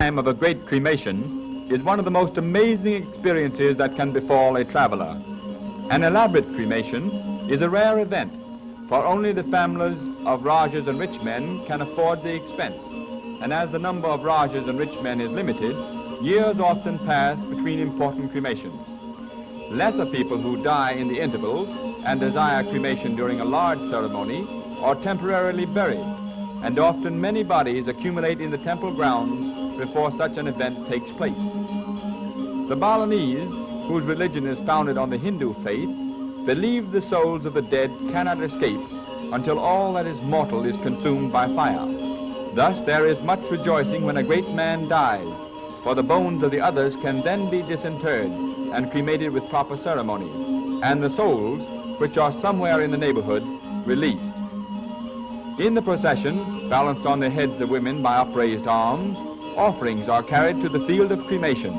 time of a great cremation is one of the most amazing experiences that can befall a traveler. An elaborate cremation is a rare event, for only the families of Rajas and rich men can afford the expense. And as the number of Rajas and rich men is limited, years often pass between important cremations. Lesser people who die in the intervals and desire cremation during a large ceremony are temporarily buried, and often many bodies accumulate in the temple grounds before such an event takes place. The Balinese, whose religion is founded on the Hindu faith, believe the souls of the dead cannot escape until all that is mortal is consumed by fire. Thus there is much rejoicing when a great man dies, for the bones of the others can then be disinterred and cremated with proper ceremony, and the souls, which are somewhere in the neighborhood, released. In the procession, balanced on the heads of women by upraised arms, offerings are carried to the field of cremation,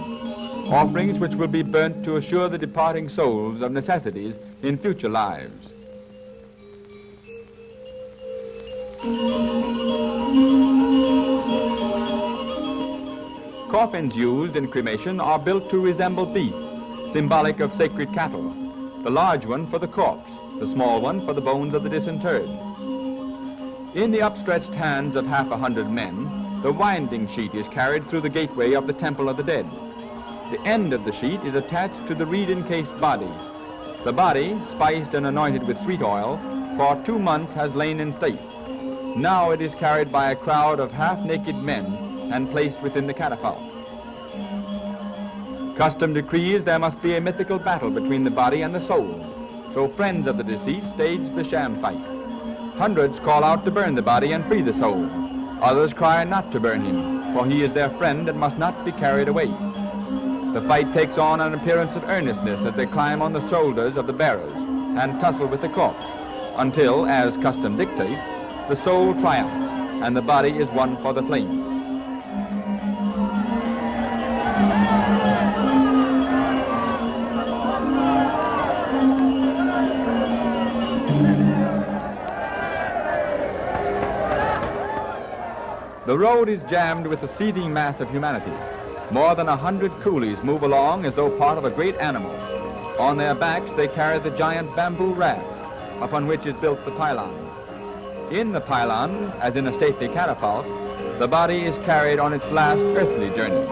offerings which will be burnt to assure the departing souls of necessities in future lives. Coffins used in cremation are built to resemble beasts, symbolic of sacred cattle, the large one for the corpse, the small one for the bones of the disinterred. In the upstretched hands of 100 men, the winding sheet is carried through the gateway of the temple of the dead. The end of the sheet is attached to the reed-encased body. The body, spiced and anointed with sweet oil, for 2 months has lain in state. Now it is carried by a crowd of half-naked men and placed within the catafalque. Custom decrees there must be a mythical battle between the body and the soul, so friends of the deceased stage the sham fight. Hundreds call out to burn the body and free the soul. Others cry not to burn him, for he is their friend and must not be carried away. The fight takes on an appearance of earnestness as they climb on the shoulders of the bearers and tussle with the corpse, until, as custom dictates, the soul triumphs and the body is won for the flame. The road is jammed with the seething mass of humanity. More than 100 coolies move along as though part of a great animal. On their backs they carry the giant bamboo raft, upon which is built the pylon. In the pylon, as in a stately catafalque, the body is carried on its last earthly journey.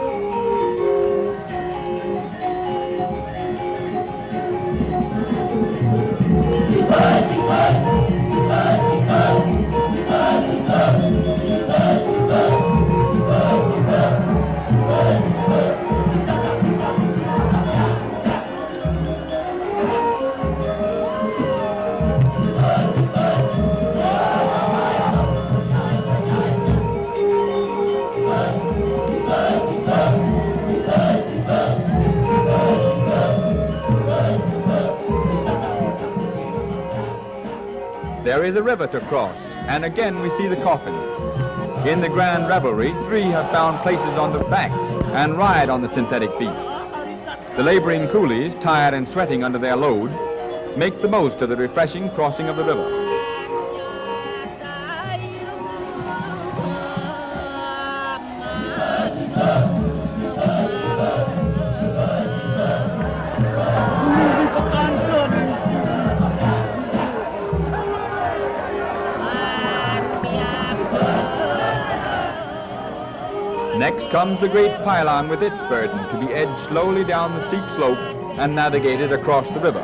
There is a river to cross, and again we see the coffin. In the grand revelry, 3 have found places on the backs and ride on the synthetic beast. The laboring coolies, tired and sweating under their load, make the most of the refreshing crossing of the river. Next comes the great pylon with its burden to be edged slowly down the steep slope and navigated across the river.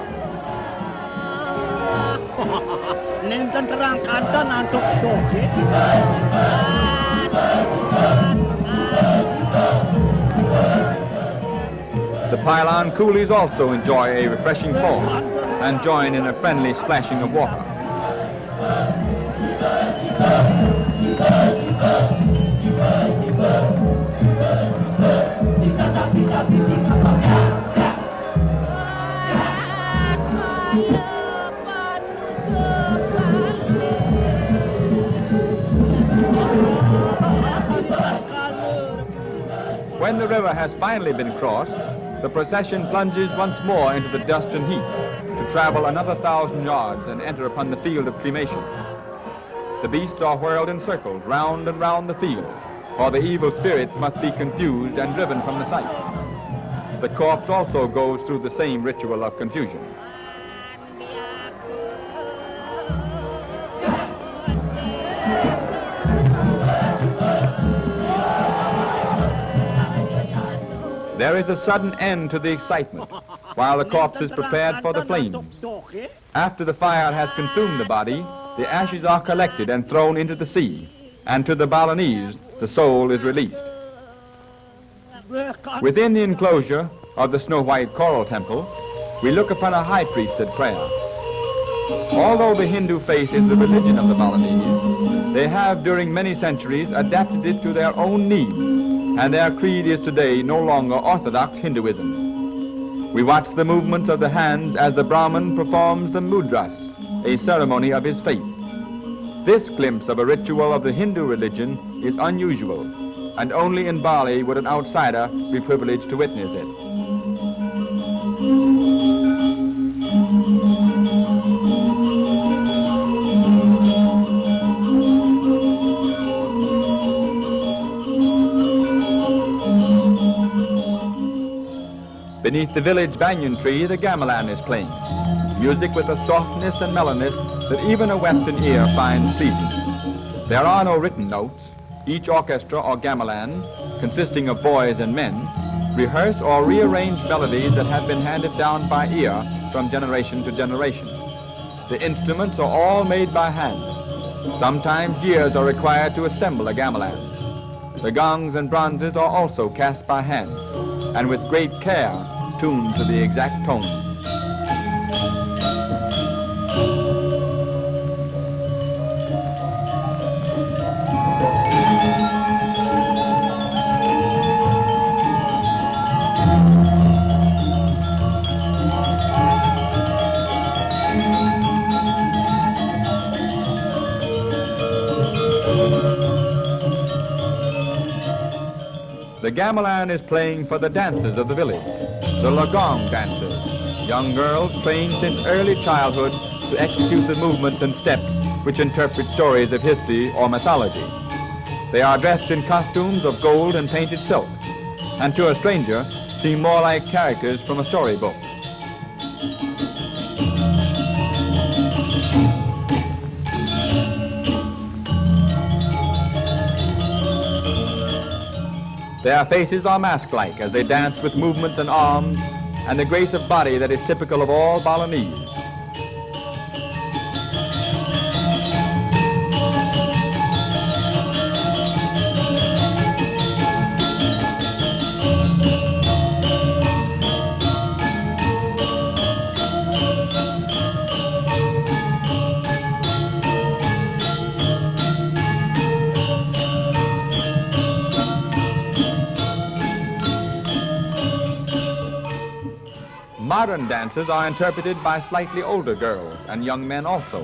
The pylon coolies also enjoy a refreshing fall and join in a friendly splashing of water. When the river has finally been crossed, the procession plunges once more into the dust and heat to travel another 1,000 yards and enter upon the field of cremation. The beasts are whirled in circles round and round the field, for the evil spirits must be confused and driven from the site. The corpse also goes through the same ritual of confusion. There is a sudden end to the excitement while the corpse is prepared for the flames. After the fire has consumed the body, the ashes are collected and thrown into the sea, and to the Balinese, the soul is released. Within the enclosure of the snow-white coral temple, we look upon a high priest at prayer. Although the Hindu faith is the religion of the Balinese, they have during many centuries adapted it to their own needs, and their creed is today no longer orthodox Hinduism. We watch the movements of the hands as the Brahmin performs the Mudras, a ceremony of his faith. This glimpse of a ritual of the Hindu religion is unusual, and only in Bali would an outsider be privileged to witness it. Beneath the village banyan tree, the gamelan is playing, music with a softness and mellowness that even a Western ear finds pleasing. There are no written notes. Each orchestra or gamelan, consisting of boys and men, rehearse or rearrange melodies that have been handed down by ear from generation to generation. The instruments are all made by hand. Sometimes years are required to assemble a gamelan. The gongs and bronzes are also cast by hand, and with great care tuned to the exact tone. The gamelan is playing for the dancers of the village, the Legong dancers, young girls trained since early childhood to execute the movements and steps which interpret stories of history or mythology. They are dressed in costumes of gold and painted silk, and to a stranger seem more like characters from a storybook. Their faces are mask-like as they dance with movements and arms and the grace of body that is typical of all Balinese. Modern dances are interpreted by slightly older girls and young men also.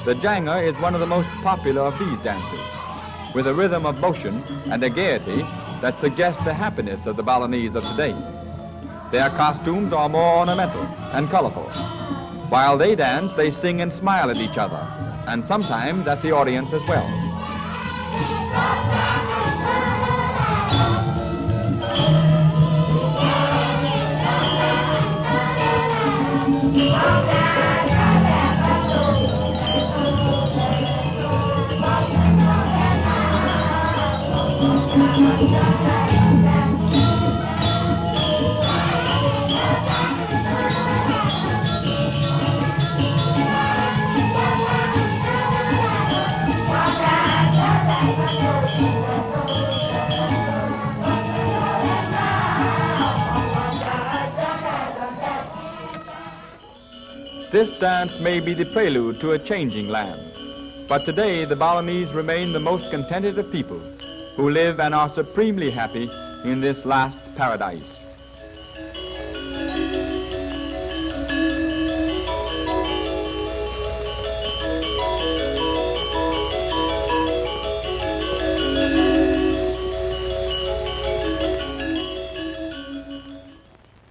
The janga is one of the most popular of these dances, with a rhythm of motion and a gaiety that suggests the happiness of the Balinese of today. Their costumes are more ornamental and colorful. While they dance, they sing and smile at each other, and sometimes at the audience as well. This dance may be the prelude to a changing land, but today the Balinese remain the most contented of people who live and are supremely happy in this last paradise.